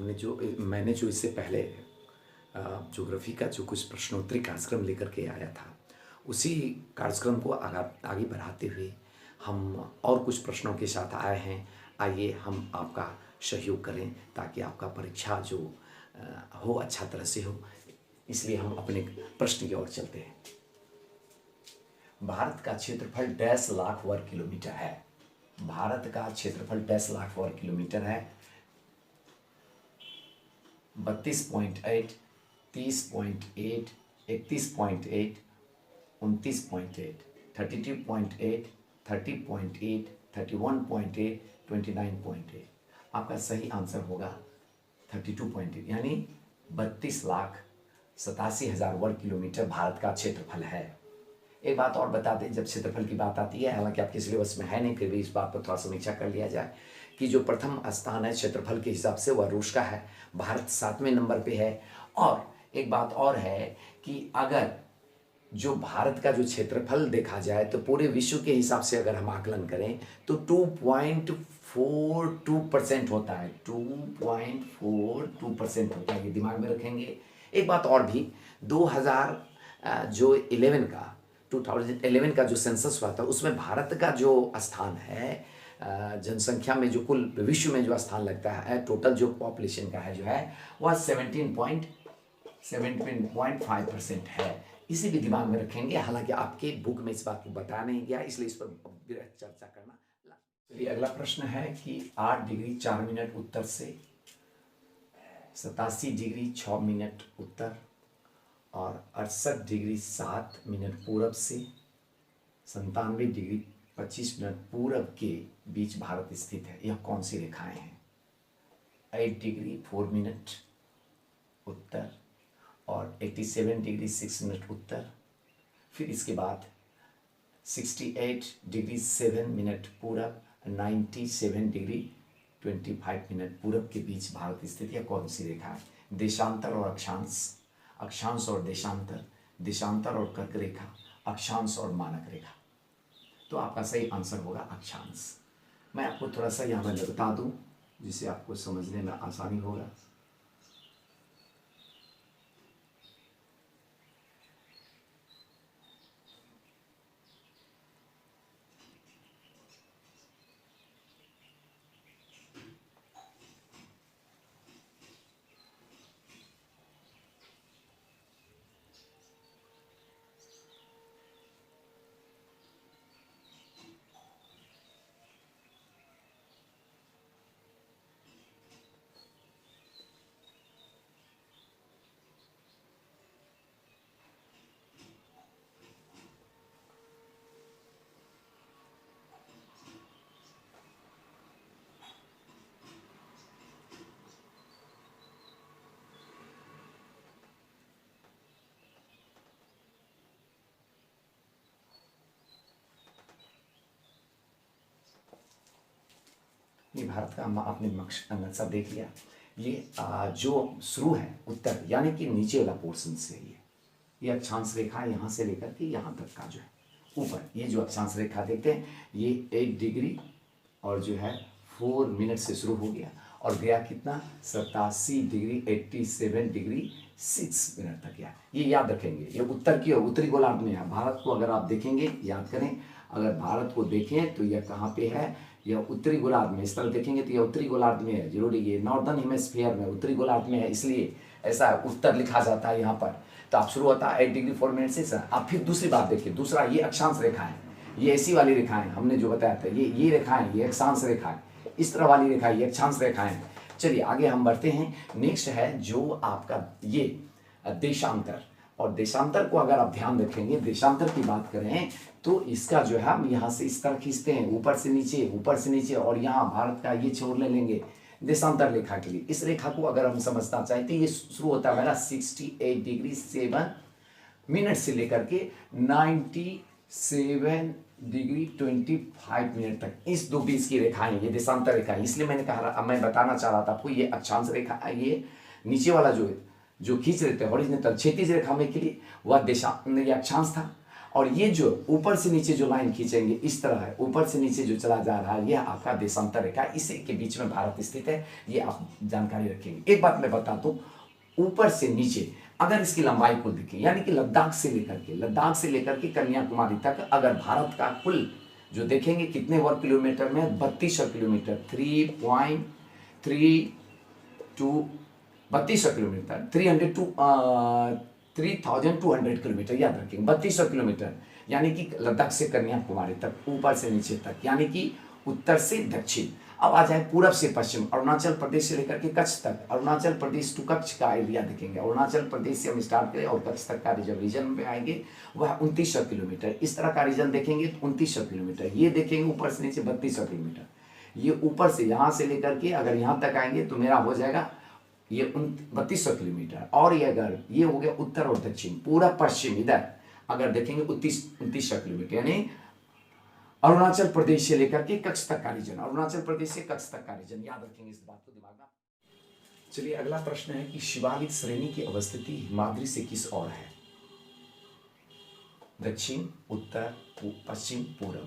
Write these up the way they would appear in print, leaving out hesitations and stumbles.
मैंने जो इससे पहले ज्योग्राफी का जो कुछ प्रश्नोत्तरी कार्यक्रम लेकर के आया था, उसी कार्यक्रम को आगे बढ़ाते हुए हम और कुछ प्रश्नों के साथ आए हैं। आइए हम आपका सहयोग करें ताकि आपका परीक्षा जो हो अच्छा तरह से हो। इसलिए हम अपने प्रश्न की ओर चलते हैं। भारत का क्षेत्रफल 10 लाख वर्ग किलोमीटर है। भारत का क्षेत्रफल 10 लाख वर्ग किलोमीटर है। 32.8, 30.8, 31.8, 29.8, 32.8, 30.8, 31.8, 29.8। आपका सही आंसर होगा 32.8, यानी 32,87,000 वर्ग किलोमीटर भारत का क्षेत्रफल है। एक बात और बता दें, जब क्षेत्रफल की बात आती है, हालांकि आपके सिलेबस में है नहीं, फिर भी इस बात पर थोड़ा समीक्षा कर लिया जाए कि जो प्रथम स्थान है क्षेत्रफल के हिसाब से वह रूस का है। भारत 7वें नंबर पे है। और एक बात और है कि अगर जो भारत का जो क्षेत्रफल देखा जाए तो पूरे विश्व के हिसाब से अगर हम आकलन करें तो 2.42% होता है। 2.42% होता है, ये दिमाग में रखेंगे। एक बात और भी, 2011 का जो सेंसस हुआ था, उसमें भारत का जो स्थान है जनसंख्या में, जो कुल विश्व में जो स्थान लगता है, टोटल जो पॉपुलेशन का है जो है वह 17.5% है। इसे भी दिमाग में रखेंगे। हालांकि आपके बुक में इस बात को बताया नहीं गया, इसलिए इस पर चर्चा करना। चलिए अगला प्रश्न है कि 8 डिग्री 4 मिनट उत्तर से, 87 डिग्री 6 मिनट उत्तर और 68 डिग्री 7 मिनट पूरब से 97 डिग्री 25 मिनट पूरब के बीच भारत स्थित है। यह कौन सी रेखाएं हैं? 8 डिग्री 4 मिनट उत्तर और 87 डिग्री 6 मिनट उत्तर, फिर इसके बाद 68 डिग्री 7 मिनट पूरब, 97 डिग्री 25 मिनट पूरब के बीच भारत स्थित है। कौन सी रेखा है? देशांतर और अक्षांश, अक्षांश और देशांतर, देशांतर और कर्क रेखा, अक्षांश और मानक रेखा। तो आपका सही आंसर होगा अक्षांश। मैं आपको थोड़ा सा यहाँ पर बता दूँ जिससे आपको समझने में आसानी होगा। ये भारत का आपने नक्शा देख लिया। ये जो शुरू है उत्तर यानी कि नीचे वाला पोर्शन से, ये अक्षांश रेखा यहाँ से लेकर के यहाँ तक का जो है ऊपर, ये जो अक्षांश रेखा देखते हैं, ये 8 डिग्री और जो है 4 मिनट से शुरू हो गया और गया कितना? 87 डिग्री 87 डिग्री 6 मिनट तक गया। ये याद रखेंगे। ये उत्तर की और उत्तरी गोलार्ध में है। भारत को अगर आप देखेंगे, याद करें, अगर भारत को देखें तो यह कहाँ पे है? यह उत्तरी गोलार्ध में। इस तरह देखेंगे तो यह उत्तरी गोलार्ध में है। जरूरी, ये नॉर्दर्न हेमिस्फीयर में, उत्तरी गोलार्ध में है, इसलिए ऐसा उत्तर लिखा जाता है यहाँ पर। तो आप शुरू होता है 8 डिग्री 4 मिनट से। आप फिर दूसरी बात देखिए, दूसरा ये अक्षांश रेखा है, ये ऐसी वाली रेखाएं हमने जो बताया था, ये रेखाएं, ये अक्षांश रेखा है। इस तरह वाली रेखा, ये अक्षांश रेखाएं। चलिए आगे हम बढ़ते हैं। नेक्स्ट है जो आपका ये देशांतर, और देशांतर को अगर आप ध्यान रखेंगे, देशांतर की बात करें तो इसका जो है हम यहाँ से इस तरह खींचते हैं, ऊपर से नीचे, ऊपर से नीचे, और यहाँ भारत का ये छोर ले लेंगे देशांतर रेखा के लिए। इस रेखा को अगर हम समझना चाहें तो ये शुरू होता है मेरा 68 डिग्री 7 मिनट से लेकर के 97 डिग्री 25 मिनट तक, इस दो बीच की रेखाएं ये देशांतर रेखा है। इसलिए मैंने कहा, मैं बताना चाह रहा था आपको, ये अक्षांश रेखा, ये नीचे वाला जो खींच रहे थे हॉरिजॉन्टल क्षैतिज रेखा में के लिए वह ये अक्षांश था, और ये जो ऊपर से नीचे जो लाइन खींचेंगे इस तरह है, ऊपर से नीचे जो चला जा रहा है यह आपका देशांतर रेखा, इसी के बीच में भारत स्थित है, ये आप जानकारी रखेंगे। एक बात मैं बता दूं, ऊपर से नीचे अगर इसकी लंबाई को देखें, यानी कि लद्दाख से लेकर के कन्याकुमारी तक अगर भारत का कुल जो देखेंगे कितने वर्ग किलोमीटर में, 3200 किलोमीटर, 3200 किलोमीटर, 3200 किलोमीटर, याद रखेंगे 3200 किलोमीटर, यानी कि लद्दाख से कन्याकुमारी तक, ऊपर से नीचे तक, यानी कि उत्तर से दक्षिण। अब आ जाए पूरब से पश्चिम, अरुणाचल प्रदेश से लेकर के कच्छ तक, अरुणाचल प्रदेश टू कच्छ का एरिया देखेंगे, अरुणाचल प्रदेश से हम स्टार्ट करें और कच्छ तक का जब रीजन में आएंगे वह 2900 किलोमीटर, इस तरह का रीजन देखेंगे तो 2900 किलोमीटर, ये देखेंगे ऊपर से नीचे 3200 किलोमीटर, ये ऊपर से यहाँ से लेकर के अगर यहाँ तक आएंगे तो मेरा हो जाएगा ये 3200 किलोमीटर, और ये अगर ये हो गया उत्तर और दक्षिण, पूरा पश्चिम इधर अगर देखेंगे 2900 किलोमीटर, यानी अरुणाचल प्रदेश से लेकर के कच्छ तक का रीजन, अरुणाचल प्रदेश से कच्छ तक का रीजन, याद रखेंगे इस बात को दिमाग में। चलिए अगला प्रश्न है कि शिवालिक श्रेणी की अवस्थिति हिमाद्री से किस ओर है? दक्षिण, उत्तर, पश्चिम, पूर्व।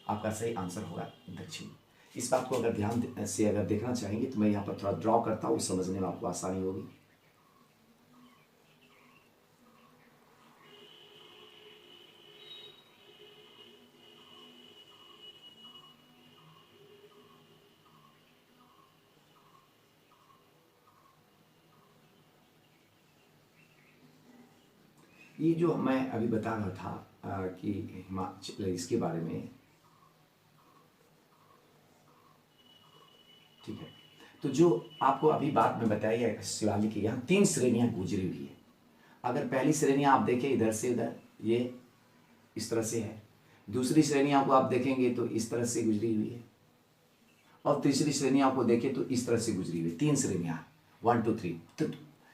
आपका सही आंसर होगा दक्षिण। इस बात को अगर ध्यान से अगर देखना चाहेंगे तो मैं यहाँ पर थोड़ा ड्रॉ करता हूँ, समझने में आपको आसानी होगी। ये जो मैं अभी बता रहा था कि हिमाचल इसके बारे में, ठीक है, तो जो आपको अभी बात में बताई है शिवालिक की, यहाँ 3 श्रेणियाँ गुजरी हुई है। अगर पहली श्रेणी आप देखें इधर से उधर, ये इस तरह से है, दूसरी श्रेणियों को आप देखेंगे तो इस तरह से गुजरी हुई है, और तीसरी श्रेणियों को देखें तो इस तरह से गुजरी हुई है। 3 श्रेणियाँ, 1 2 3। तो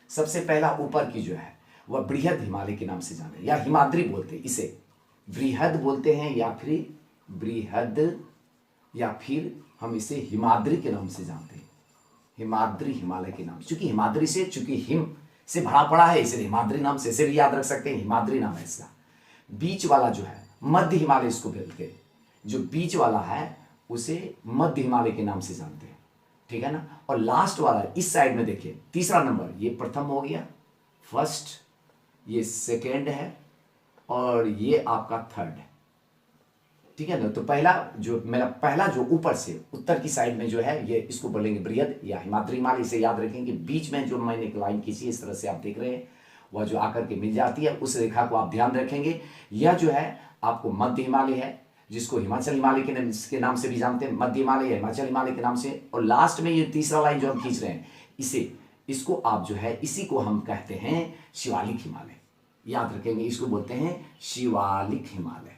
सबसे पहला ऊपर की जो है वह बृहद हिमालय के नाम से जाने, या हिमाद्री बोलते हैं, इसे बृहद बोलते हैं, या फिर बृहद, या फिर हम इसे हिमाद्री के नाम से जानते हैं, हिमाद्री हिमालय के नाम, चूंकि हिमाद्री से, चूंकि हिम से भरा पड़ा है इसलिए हिमाद्री नाम से, इसे भी याद रख सकते हैं, हिमाद्री नाम है इसका। बीच वाला जो है मध्य हिमालय इसको बोलते हैं, जो बीच वाला है उसे मध्य हिमालय के नाम से जानते हैं, ठीक है ना। और लास्ट वाला इस साइड में देखिए, तीसरा नंबर, ये प्रथम हो गया, फर्स्ट, ये सेकेंड है, और ये आपका थर्ड है, ठीक है ना। तो पहला जो मेरा पहला जो ऊपर से उत्तर की साइड में जो है ये इसको बोलेंगे बृहद या हिमाद्री हिमालय। इसे याद रखेंगे, बीच में जो मैंने एक लाइन खींची इस तरह से आप देख रहे हैं, वह जो आकर के मिल जाती है उस रेखा को आप ध्यान रखेंगे। यह जो है आपको मध्य हिमालय है, जिसको हिमाचल हिमालय के नाम से भी जानते हैं, मध्य हिमालय या हिमाचल हिमालय के नाम से। और लास्ट में ये तीसरा लाइन जो हम खींच रहे हैं, इसको आप जो है इसी को हम कहते हैं शिवालिक हिमालय, याद रखेंगे, इसको बोलते हैं शिवालिक हिमालय,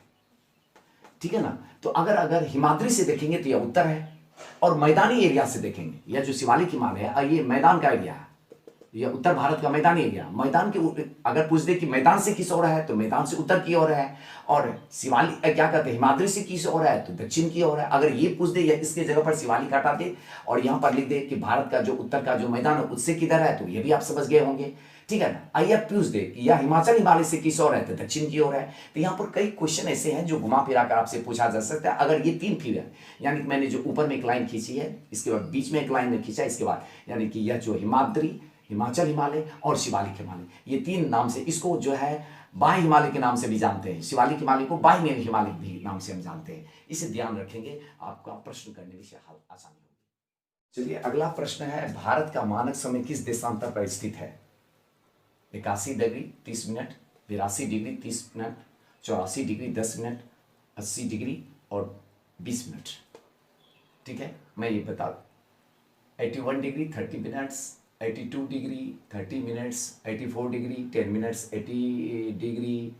ठीक है ना। तो अगर हिमाद्री से देखेंगे तो यह उत्तर है, और मैदानी एरिया से देखेंगे, यह जो शिवालिक हिमालय है ये मैदान का एरिया है, यह उत्तर भारत का मैदानी एरिया। मैदान के अगर पूछ दे कि मैदान से किस ओर है तो मैदान से उत्तर की ओर है, और शिवालिक क्या कहते हैं हिमाद्री से किस ओर है तो दक्षिण की ओर है। अगर ये पूछ दे या इसके जगह पर शिवालिक हटा दे और यहाँ पर लिख दे कि भारत का जो उत्तर का जो मैदान है उससे किधर है, तो ये भी आप समझ गए होंगे, ठीक है ना। आइए पूछ दे या हिमाचल हिमालय से किस ओर है तो दक्षिण की ओर है। तो यहाँ पर कई क्वेश्चन ऐसे हैं जो घुमा फिरा कर आपसे पूछा जा सकता है। अगर ये 3 फिर है, यानी कि मैंने जो ऊपर में एक लाइन खींची है, इसके बाद बीच में एक लाइन में खींचा, इसके बाद यानी कि यह जो हिमाद्री, हिमाचल हिमालय और शिवालिक हिमालय, ये 3 नाम से इसको जो है बाह्य हिमालय के नाम से भी जानते हैं, शिवालिक हिमालय को बाह्य हिमालय भी नाम से हम जानते हैं। इसे ध्यान रखेंगे, आपका प्रश्न करने में आसानी होगी। चलिए अगला प्रश्न है, भारत का मानक समय किस देशांतर पर स्थित है? 81 degree 30 minute, 82 degree 30 minute, 84 degree 10 minute, 80 degree और 20 मिनट, ठीक है। मैं ये बता दूं, 81 degree 30 minutes, 82 degree 30 minutes, 84 degree 10 minutes, 80 degree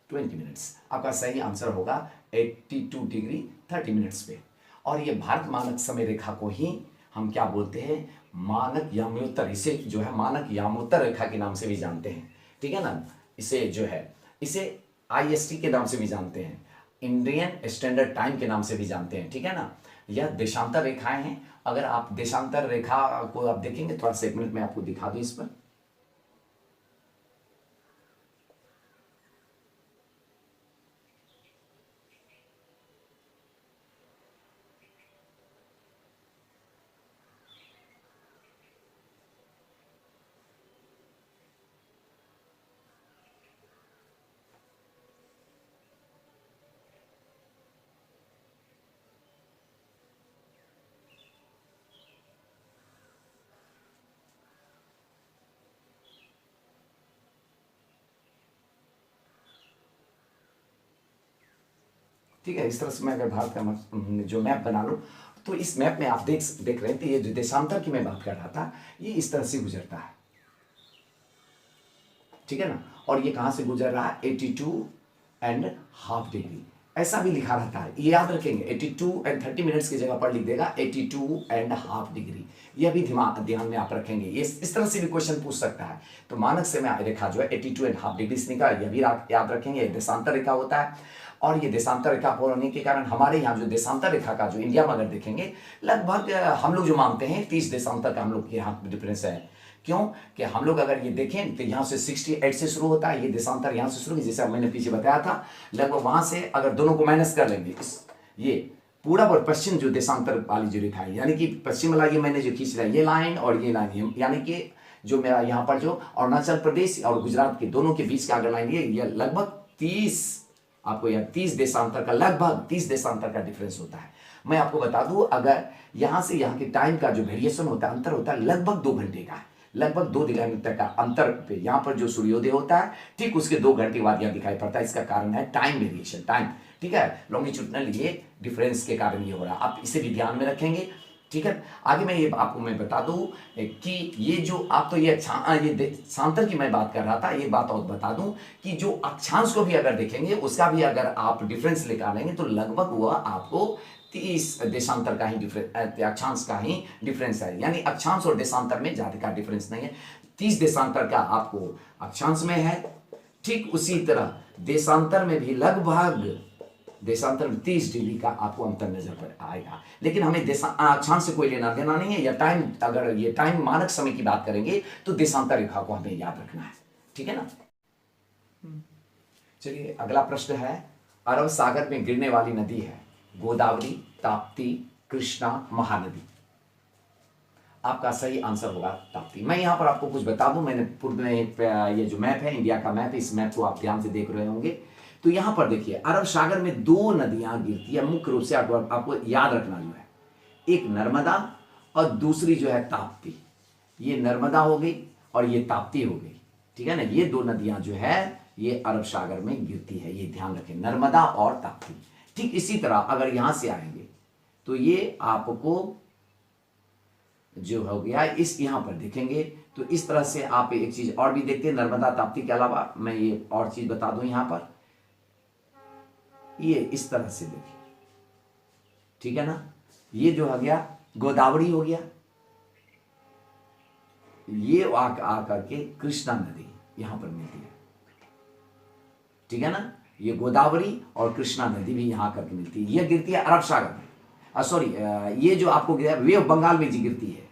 20 minutes. आपका सही आंसर होगा 82 डिग्री 30 मिनट्स पे। और ये भारत मानक समय रेखा को ही हम क्या बोलते हैं, मानक यामोत्तर, इसे जो है मानक यामोत्तर रेखा के नाम से भी जानते हैं, ठीक है ना। इसे जो है इसे IST के नाम से भी जानते हैं, इंडियन स्टैंडर्ड टाइम के नाम से भी जानते हैं, ठीक है ना। यह देशांतर रेखाएं हैं। अगर आप देशांतर रेखा को आप देखेंगे, थोड़ा सा 1 मिनट में आपको दिखा दूं इस पर, ठीक है। इस तरह से मैं अगर भारत का जो मैप बना लूँ तो इस मैप में आप देख रहे हैं कि ये जो देशांतर की मैं बात कर रहा था ये इस तरह से गुजरता है, ठीक है ना। और ये कहाँ से गुजर रहा है, 82.5 डिग्री ऐसा भी लिखा रहता है, ये याद रखेंगे। 82 एंड 30 मिनट्स की जगह पर लिख देगा 82.5 डिग्री, यह भी ध्यान में आप रखेंगे। ये इस तरह से भी क्वेश्चन पूछ सकता है। तो मानक से में रेखा जो है 82.5 डिग्री से निकला, यह भी याद रखेंगे। देशांतर रेखा होता है और ये देशांतर रेखा होने के कारण हमारे यहाँ जो देशांतर रेखा का जो इंडिया में अगर देखेंगे लगभग हम लोग जो मानते हैं 30 देशांतर का हम लोग के यहाँ डिफरेंस है। क्यों कि हम लोग अगर ये देखें तो यहाँ से 68 से शुरू होता है, ये देशांतर यहाँ से शुरू, जैसे मैंने पीछे बताया था। लगभग वहां से अगर दोनों को माइनस कर लेंगे, ये पूरा और पश्चिम जो देशांतर वाली जो रेखा है, यानी कि पश्चिम वाला ये मैंने जो खींच रहा है ये लाइन और ये लाइन, यानी कि जो मेरा यहाँ पर जो अरुणाचल प्रदेश और गुजरात के दोनों के बीच का अगर लाइन ये लगभग 30, आपको यह 30 देशांतर का, लगभग 30 देशांतर का डिफरेंस होता है। मैं आपको बता दूं, अगर यहां से यहां के टाइम का जो वेरिएशन होता है, अंतर होता है, लगभग 2 घंटे का है। लगभग 2 घंटे का अंतर पे यहाँ पर जो सूर्योदय होता है ठीक उसके 2 घंटे बाद यहाँ दिखाई पड़ता है। इसका कारण है टाइम वेरिएशन, टाइम, ठीक है, लॉन्गिट्यूडनल ये डिफरेंस के कारण ये हो रहा है। आप इसे भी ध्यान में रखेंगे, ठीक है। आगे मैं ये आपको मैं बता दूं कि ये जो आप तो ये देशांतर की मैं बात कर रहा था, ये बात और बता दूं कि जो अक्षांश को भी अगर देखेंगे उसका भी अगर आप डिफरेंस निकालेंगे तो लगभग वह आपको 30 देशांतर का ही डिफरेंस, अक्षांश का ही डिफरेंस है। यानी अक्षांश और देशांतर में ज्यादा का डिफरेंस नहीं है, 30 देशांतर का आपको अक्षांश में है। ठीक उसी तरह देशांतर में भी लगभग देशांतर में 30 डिग्री का आपको अंतर नजर पर आएगा। लेकिन हमें अक्षांश से कोई लेना देना नहीं है, या टाइम, अगर ये टाइम मानक समय की बात करेंगे तो देशांतर रेखा को हमें याद रखना है, ठीक है ना। चलिए अगला प्रश्न है, अरब सागर में गिरने वाली नदी है गोदावरी, ताप्ती, कृष्णा, महानदी। आपका सही आंसर होगा ताप्ती। मैं यहां पर आपको कुछ बता दूं, मैंने पूर्व में ये जो मैप है इंडिया का मैप, इस मैप को आप ध्यान से देख रहे होंगे। तो यहां पर देखिए अरब सागर में 2 नदियां गिरती है, मुख्य रूप से आपको याद रखना जो है, एक नर्मदा और दूसरी जो है ताप्ती। ये नर्मदा हो गई और ये ताप्ती हो गई, ठीक है ना। ये 2 नदियां जो है ये अरब सागर में गिरती है, ये ध्यान रखें, नर्मदा और ताप्ती। ठीक इसी तरह अगर यहां से आएंगे तो ये आपको जो हो गया इस यहां पर देखेंगे तो इस तरह से आप एक चीज और भी देखते हैं, नर्मदा ताप्ती के अलावा मैं ये और चीज बता दूं, यहां पर ये इस तरह से देखिए, ठीक है ना। ये जो हो गया गोदावरी हो गया, ये आकर के कृष्णा नदी यहां पर मिलती है, ठीक है ना। ये गोदावरी और कृष्णा नदी भी यहां करके मिलती है, यह गिरती है अरब सागर में, सॉरी ये जो आपको वे ऑफ बंगाल में जी गिरती है।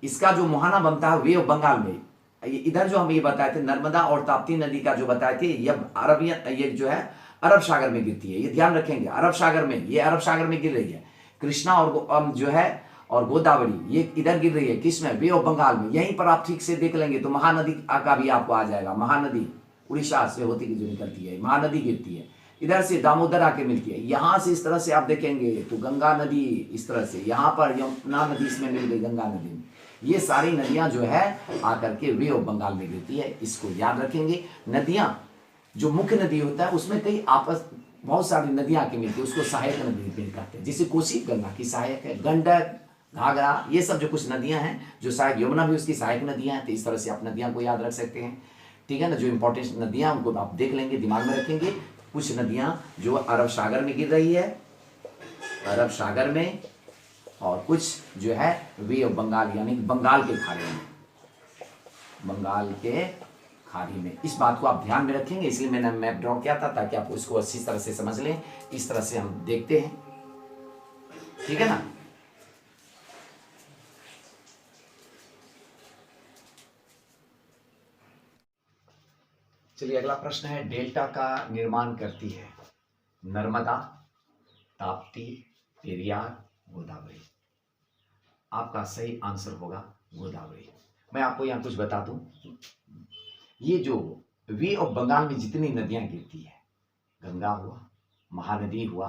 इसका जो मुहाना बनता है वे ऑफ बंगाल में, इधर जो हम ये बताए थे नर्मदा और ताप्ती नदी का जो बताए थे ये जो है अरब सागर में गिरती है, ये ध्यान रखेंगे। अरब सागर में, ये अरब सागर में गिर रही है। कृष्णा और जो है और गोदावरी ये इधर गिर रही है, किसमें, वे ऑफ बंगाल में। यहीं पर आप ठीक से देख लेंगे तो महानदी का भी आपको आ जाएगा। महानदी उड़ीसा से होती जो निकलती है, महानदी गिरती है, इधर से दामोदर आके मिलती है। यहां से इस तरह से आप देखेंगे तो गंगा नदी इस तरह से, यहां पर यमुना नदी इसमें मिल गई, गंगा नदी में। ये सारी नदियां जो है आकर के वे ऑफ बंगाल में गिरती है, इसको याद रखेंगे। नदियां जो मुख्य नदी होता है उसमें कई आपस बहुत सारी नदियां आके मिलती है, उसको सहायक नदी कहते हैं। जैसे कोसी गंगा की सहायक है, गंडक, घाघरा, ये सब जो कुछ नदियां हैं जो सहायक, यमुना भी उसकी सहायक नदियां हैं। तो इस तरह से आप नदियां को याद रख सकते हैं, ठीक है ना। जो इंपॉर्टेंट नदियां उनको आप देख लेंगे, दिमाग में रखेंगे। कुछ नदियां जो अरब सागर में गिर रही है, अरब सागर में, और कुछ जो है वे ऑफ बंगाल यानी बंगाल के खाड़ी में, बंगाल के खाड़ी में। इस बात को आप ध्यान में रखेंगे, इसलिए मैंने मैप ड्रॉ किया था ताकि आप उसको अच्छी तरह से समझ लें। इस तरह से हम देखते हैं, ठीक है ना। चलिए अगला प्रश्न है, डेल्टा का निर्माण करती है नर्मदा, ताप्ती, पेरियार, गोदावरी। आपका सही आंसर होगा गोदावरी। मैं आपको यहां कुछ बता दूं, ये जो वे ऑफ बंगाल में जितनी नदियां गिरती है, गंगा हुआ, महानदी हुआ,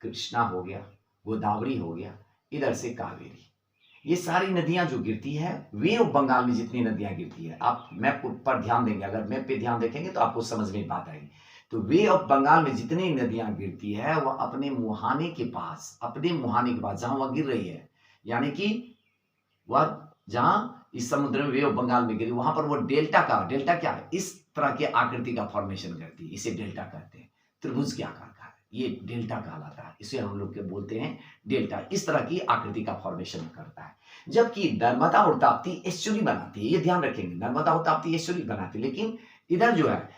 कृष्णा हो गया, गोदावरी हो गया, इधर से कावेरी, ये सारी नदियां जो गिरती है वे ऑफ बंगाल में जितनी नदियां गिरती है, आप मैप पर ध्यान देंगे, अगर मैप पे ध्यान देखेंगे तो आपको समझ में बात आएगी। तो वे ऑफ बंगाल में जितनी नदियां गिरती है वह अपने मुहाने के पास, जहां वह गिर रही है, यानी कि वह जहां इस समुद्र में वे ऑफ बंगाल में गिरी, वहां पर वो डेल्टा क्या है, इस तरह के आकृति का फॉर्मेशन करती है, इसे डेल्टा कहते हैं, त्रिभुज के आकार का है, ये डेल्टा कहलाता है, इसे हम लोग के बोलते हैं डेल्टा, इस तरह की आकृति का फॉर्मेशन करता है। जबकि नर्मदा और ताप्ती एस्चुरी बनाती है, ये ध्यान रखेंगे, नर्मदा और ताप्ती एस्चुरी बनाती है, लेकिन इधर जो है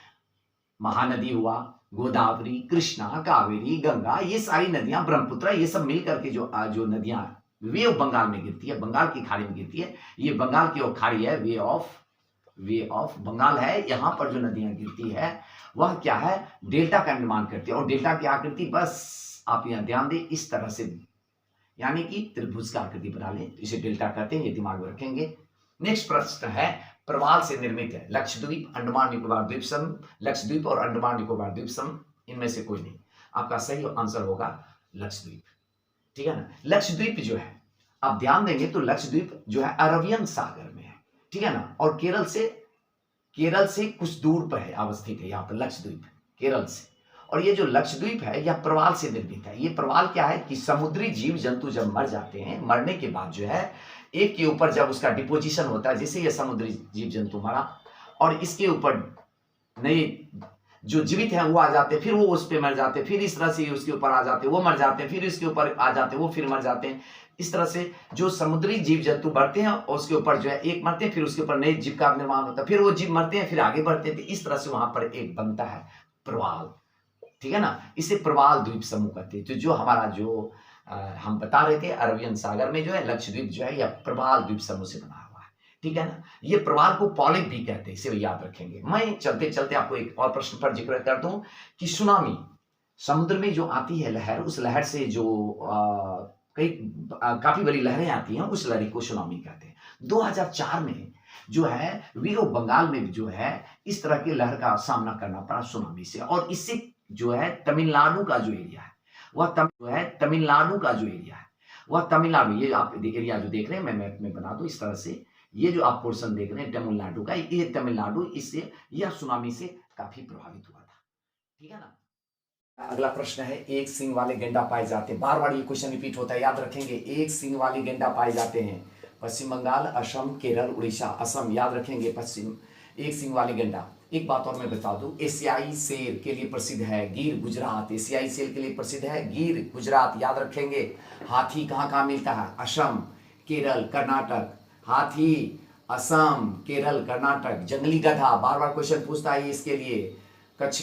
महानदी हुआ, गोदावरी, कृष्णा, कावेरी, गंगा, ये सारी नदियां, ब्रह्मपुत्र, ये सब मिलकर के जो नदियां वे ऑफ बंगाल में गिरती है, बंगाल की खाड़ी में गिरती है, ये बंगाल की ओर खाड़ी है, वे ऑफ बंगाल है, यहां पर जो नदियां गिरती है वह क्या है, डेल्टा का निर्माण करती है। और डेल्टा की आकृति बस आप यहां ध्यान दें, इस तरह से, यानी कि त्रिभुज का आकृति बना लें, इसे डेल्टा कहते हैं, ये दिमाग में रखेंगे। नेक्स्ट प्रश्न है, प्रवाल से निर्मित है लक्षद्वीप, अंडमान निकोबार द्वीप समूह, लक्षद्वीप और अंडमान निकोबार द्वीप समूह, इनमें से कोई नहीं, आपका सही आंसर होगा लक्षद्वीप, ठीक है ना। लक्षद्वीप जो है, आप ध्यान देंगे तो लक्षद्वीप जो है अरबियन सागर में है, ठीक है ना, और केरल से कुछ दूर पर है, अवस्थित है यहाँ पर लक्षद्वीप, केरल से। और ये जो लक्षद्वीप है यह प्रवाल से निर्मित है। ये प्रवाल क्या है कि समुद्री जीव जंतु जब मर जाते हैं, मरने के बाद जो है एक के ऊपर जब उसका डिपोजिशन होता है, जैसे ये समुद्री जीव जंतु मरा और इसके ऊपर नए जो जीवित हैं वो आ जाते हैं, फिर वो उस पे मर जाते हैं, फिर इस तरह से उसके ऊपर आ जाते हैं, वो मर जाते हैं, फिर इसके ऊपर आ जाते हैं, वो फिर मर जाते हैं। इस तरह से जो समुद्री जीव जंतु बढ़ते हैं और उसके ऊपर जो है एक मरते हैं, फिर उसके ऊपर नए जीव का निर्माण होता है, फिर वो जीव मरते हैं, फिर आगे बढ़ते हैं, तो इस तरह से वहां पर एक बनता है प्रवाल, ठीक है ना। इसे प्रवाल द्वीप समूह कहते हैं। तो जो हमारा जो हम बता रहे थे अरबियन सागर में जो है लक्षद्वीप जो है यह प्रवाल द्वीप समूह से बना हुआ है, ठीक है ना। ये प्रवाल को पॉलिप भी कहते हैं, इसे याद रखेंगे। मैं चलते चलते आपको एक और प्रश्न पर जिक्र कर दूं कि सुनामी, समुद्र में जो आती है लहर, उस लहर से जो काफी बड़ी लहरें आती हैं, उस लहर को सुनामी कहते हैं। 2004 में जो है वे ऑफ बंगाल में जो है इस तरह की लहर का सामना करना पड़ा सुनामी से, और इससे जो है तमिलनाडु का जो एरिया है वह तमिलनाडु, ये आप एरिया जो देख रहे हैं मैं मैप में बना दूं इस तरह से, ये जो आप पोर्शन देख रहे हैं तमिलनाडु का, ये तमिलनाडु इससे यह सुनामी से काफी प्रभावित हुआ था, ठीक है ना। अगला प्रश्न है, एक सींग वाले गेंडा पाए जाते हैं, बार बार ये क्वेश्चन रिपीट होता है, याद रखेंगे। एक सींग वाले गेंडा पाए जाते हैं पश्चिम बंगाल, असम, केरल, उड़ीसा। असम याद रखेंगे, पश्चिम एक सींग वाले गेंडा। एक बात और मैं बता दूं, एशियाई शेर के लिए प्रसिद्ध है गिर, गुजरात। एशियाई शेर के लिए प्रसिद्ध है गिर, गुजरात, याद रखेंगे। हाथी कहाँ मिलता है, असम, केरल, कर्नाटक। हाथी असम, केरल, कर्नाटक। जंगली गधा, बार बार क्वेश्चन पूछता है इसके लिए, कच्छ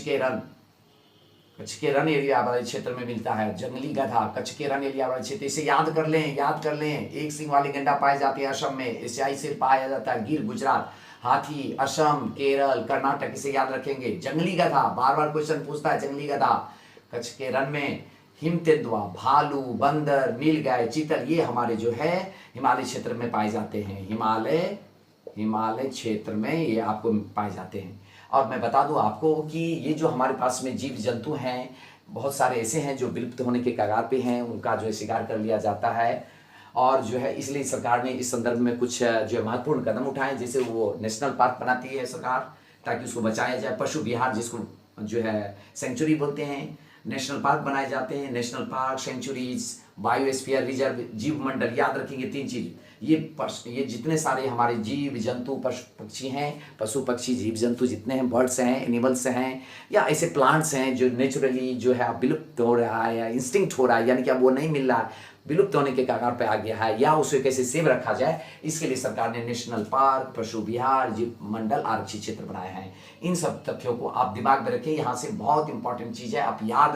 के रन एरिया वाले क्षेत्र में मिलता है जंगली गधा, कच्छ के रन एरिया वाले क्षेत्र। इसे याद कर लें। एक सिंह वाले गेंडा पाए जाते हैं असम में, एशियाई शेर पाया जाता है गिर, गुजरात। हाथी असम, केरल, कर्नाटक, इसे याद रखेंगे। जंगली गधा, बार बार क्वेश्चन पूछता है, जंगली गधा कच्छ के रन में। हिम तेंदुआ, भालू, बंदर, नीलगाय, चीतल, ये हमारे जो है हिमालय क्षेत्र में पाए जाते हैं। हिमालय क्षेत्र में ये आपको पाए जाते हैं। और मैं बता दूं आपको कि ये जो हमारे पास में जीव जंतु हैं, बहुत सारे ऐसे हैं जो विलुप्त होने के कगार पे हैं, उनका जो है शिकार कर लिया जाता है। और जो है इसलिए सरकार ने इस संदर्भ में कुछ जो महत्वपूर्ण कदम उठाए, जैसे वो नेशनल पार्क बनाती है सरकार ताकि उसको बचाया जाए। पशु विहार, जिसको जो है सेंचुरी बोलते हैं, नेशनल पार्क बनाए जाते हैं। National park, sanctuaries, biosphere reserve, जीव मंडल, याद रखेंगे 3 चीज। ये जितने सारे हमारे जीव जंतु पशु पक्षी जीव जंतु जितने हैं, बर्ड्स हैं, एनिमल्स हैं, या ऐसे प्लांट्स हैं जो नेचुरली जो है विलुप्त हो रहा है या इंस्टिंक्ट हो रहा है, यानी कि अब वो नहीं मिल रहा है, विलुप्त होने के कगार पे आ गया है, या उसे कैसे सेव रखा जाए, इसके लिए सरकार ने नेशनल पार्क, पशु विहार, जीव मंडल, आरक्षित क्षेत्र बनाए हैं। इन सब तथ्यों को आप दिमाग में रखें। यहाँ से बहुत इंपॉर्टेंट चीज है, आप याद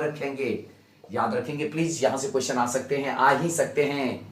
रखेंगे प्लीज। यहाँ से क्वेश्चन आ सकते हैं, आ ही सकते हैं।